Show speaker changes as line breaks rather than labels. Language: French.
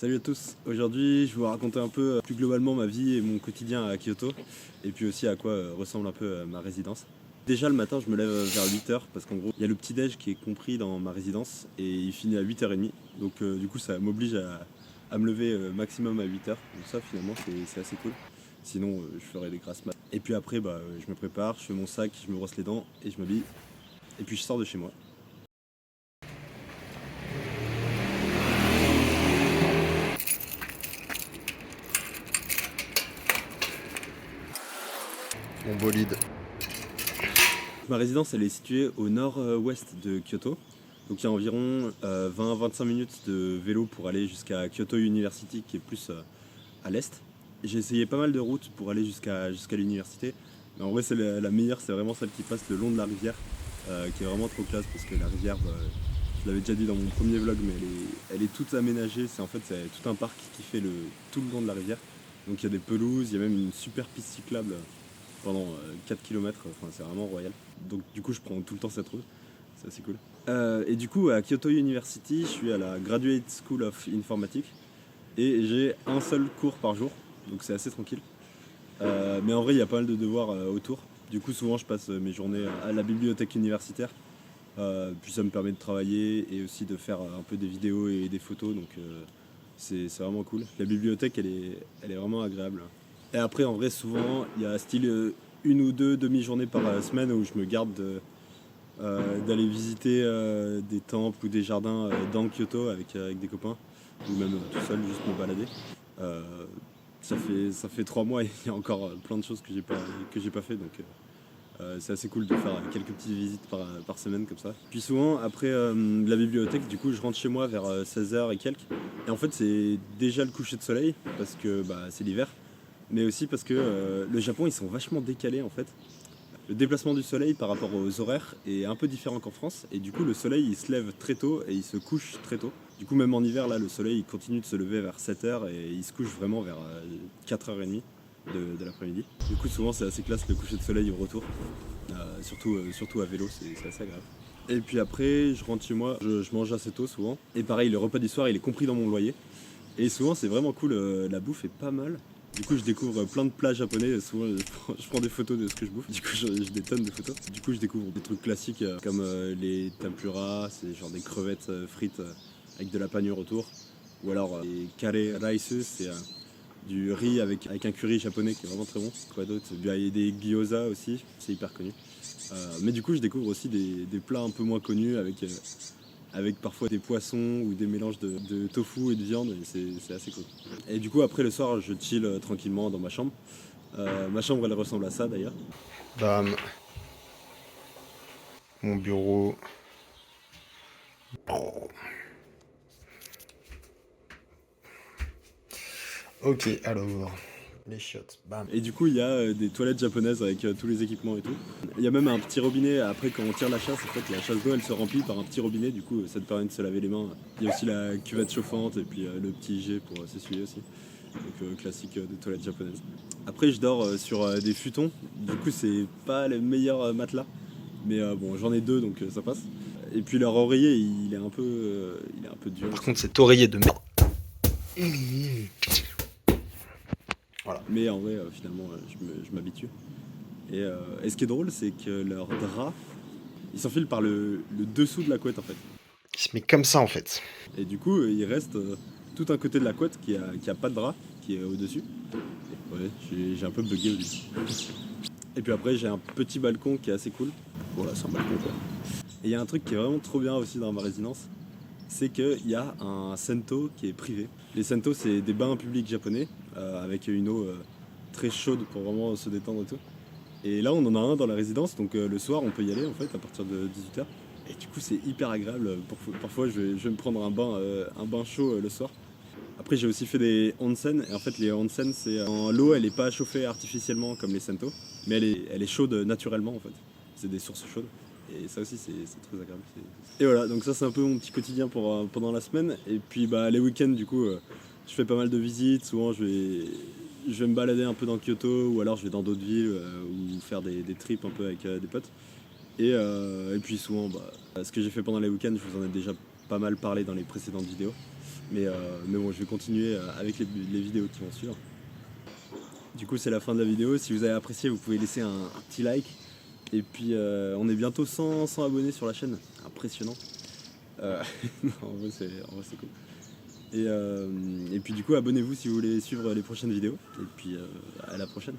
Salut à tous, aujourd'hui je vais vous raconter un peu plus globalement ma vie et mon quotidien à Kyoto et puis aussi à quoi ressemble un peu ma résidence. Déjà le matin je me lève vers 8h parce qu'en gros il y a le petit déj qui est compris dans ma résidence et il finit à 8h30 donc du coup ça m'oblige à me lever maximum à 8h donc ça finalement c'est assez cool. Sinon je ferais des grasses mat. Et puis après je me prépare, je fais mon sac, je me brosse les dents et je m'habille et puis je sors de chez moi.
Mon bolide.
Ma résidence elle est située au nord-ouest de Kyoto. Donc il y a environ 20-25 minutes de vélo pour aller jusqu'à Kyoto University qui est plus à l'est. J'ai essayé pas mal de routes pour aller jusqu'à l'université. Mais en vrai c'est la meilleure, c'est vraiment celle qui passe le long de la rivière, qui est vraiment trop classe parce que la rivière, je l'avais déjà dit dans mon premier vlog, mais elle est toute aménagée. C'est tout un parc qui fait tout le long de la rivière. Donc il y a des pelouses, il y a même une super piste cyclable pendant 4 km, enfin, c'est vraiment royal. Donc du coup je prends tout le temps cette route, c'est assez cool. Et du coup à Kyoto University, je suis à la Graduate School of Informatics et j'ai un seul cours par jour, donc c'est assez tranquille. Mais en vrai il y a pas mal de devoirs autour. Du coup souvent je passe mes journées à la bibliothèque universitaire. Puis ça me permet de travailler et aussi de faire un peu des vidéos et des photos, donc c'est vraiment cool. La bibliothèque elle est vraiment agréable. Et après en vrai souvent il y a style une ou deux demi-journées par semaine où je me garde d'aller visiter des temples ou des jardins dans Kyoto avec des copains, ou même tout seul juste me balader. Euh, ça fait 3 mois et il y a encore plein de choses que j'ai pas fait, donc c'est assez cool de faire quelques petites visites par semaine comme ça. Puis souvent, après la bibliothèque, du coup, je rentre chez moi vers 16h et quelques. Et en fait, c'est déjà le coucher de soleil, parce que c'est l'hiver. Mais aussi parce que le Japon, ils sont vachement décalés en fait. Le déplacement du soleil par rapport aux horaires est un peu différent qu'en France. Et du coup, le soleil, il se lève très tôt et il se couche très tôt. Du coup, même en hiver, là, le soleil, il continue de se lever vers 7h et il se couche vraiment vers 4h30 de l'après-midi. Du coup, souvent, c'est assez classe le coucher de soleil au retour. Surtout à vélo, c'est assez agréable. Et puis après, je rentre chez moi, je mange assez tôt souvent. Et pareil, le repas du soir, il est compris dans mon loyer. Et souvent, c'est vraiment cool, la bouffe est pas mal. Du coup, je découvre plein de plats japonais. Souvent, je prends des photos de ce que je bouffe. Du coup, j'ai des tonnes de photos. Du coup, je découvre des trucs classiques comme les tempura, c'est genre des crevettes frites avec de la panure autour. Ou alors les kare rice, c'est du riz avec un curry japonais qui est vraiment très bon. Quoi d'autre? Il y a des gyoza aussi, c'est hyper connu. Mais du coup, je découvre aussi des plats un peu moins connus avec parfois des poissons ou des mélanges de tofu et de viande, et c'est assez cool. Et du coup, après le soir, je chill tranquillement dans ma chambre. Ma chambre, elle ressemble à ça d'ailleurs.
Bam. Mon bureau. Ok, alors. Les chiottes. Bam.
Et du coup, il y a des toilettes japonaises avec tous les équipements et tout. Il y a même un petit robinet, après quand on tire la chasse, en fait, la chasse d'eau, elle se remplit par un petit robinet, du coup, ça te permet de se laver les mains. Il y a aussi la cuvette chauffante et puis le petit jet pour s'essuyer aussi. Donc classique des toilettes japonaises. Après, je dors sur des futons, du coup, c'est pas les meilleurs matelas. Mais bon, j'en ai deux, donc ça passe. Et puis leur oreiller, il est un peu dur.
Par contre, cet oreiller de merde. Voilà.
Mais en vrai, finalement, je m'habitue. Et ce qui est drôle, c'est que leur drap, il s'enfile par le dessous de la couette en fait.
Il se met comme ça en fait.
Et du coup, il reste tout un côté de la couette qui a pas de drap, qui est au-dessus. Ouais, j'ai un peu bugué au début. Et puis après, j'ai un petit balcon qui est assez cool. Voilà, c'est un balcon quoi. Et il y a un truc qui est vraiment trop bien aussi dans ma résidence, c'est qu'il y a un sento qui est privé. Les sento, c'est des bains publics japonais avec une eau très chaude pour vraiment se détendre et tout. Et là, on en a un dans la résidence, donc le soir, on peut y aller en fait à partir de 18h. Et du coup, c'est hyper agréable. Parfois, je vais me prendre un bain chaud le soir. Après, j'ai aussi fait des onsen. Et en fait, les onsen, l'eau, elle n'est pas chauffée artificiellement comme les sento, mais elle est chaude naturellement en fait. C'est des sources chaudes. Et ça aussi, c'est très agréable. Et voilà, donc ça, c'est un peu mon petit quotidien pendant la semaine. Et puis, les week-ends, du coup, je fais pas mal de visites. Souvent, je vais me balader un peu dans Kyoto ou alors je vais dans d'autres villes ou faire des trips un peu avec des potes. Et puis souvent, ce que j'ai fait pendant les week-ends, je vous en ai déjà pas mal parlé dans les précédentes vidéos. Mais bon, je vais continuer avec les vidéos qui vont suivre. Du coup, c'est la fin de la vidéo. Si vous avez apprécié, vous pouvez laisser un petit like. Et puis, on est bientôt 100 abonnés sur la chaîne. Impressionnant. En vrai, c'est cool. Et puis, du coup, abonnez-vous si vous voulez suivre les prochaines vidéos. Et puis, à la prochaine.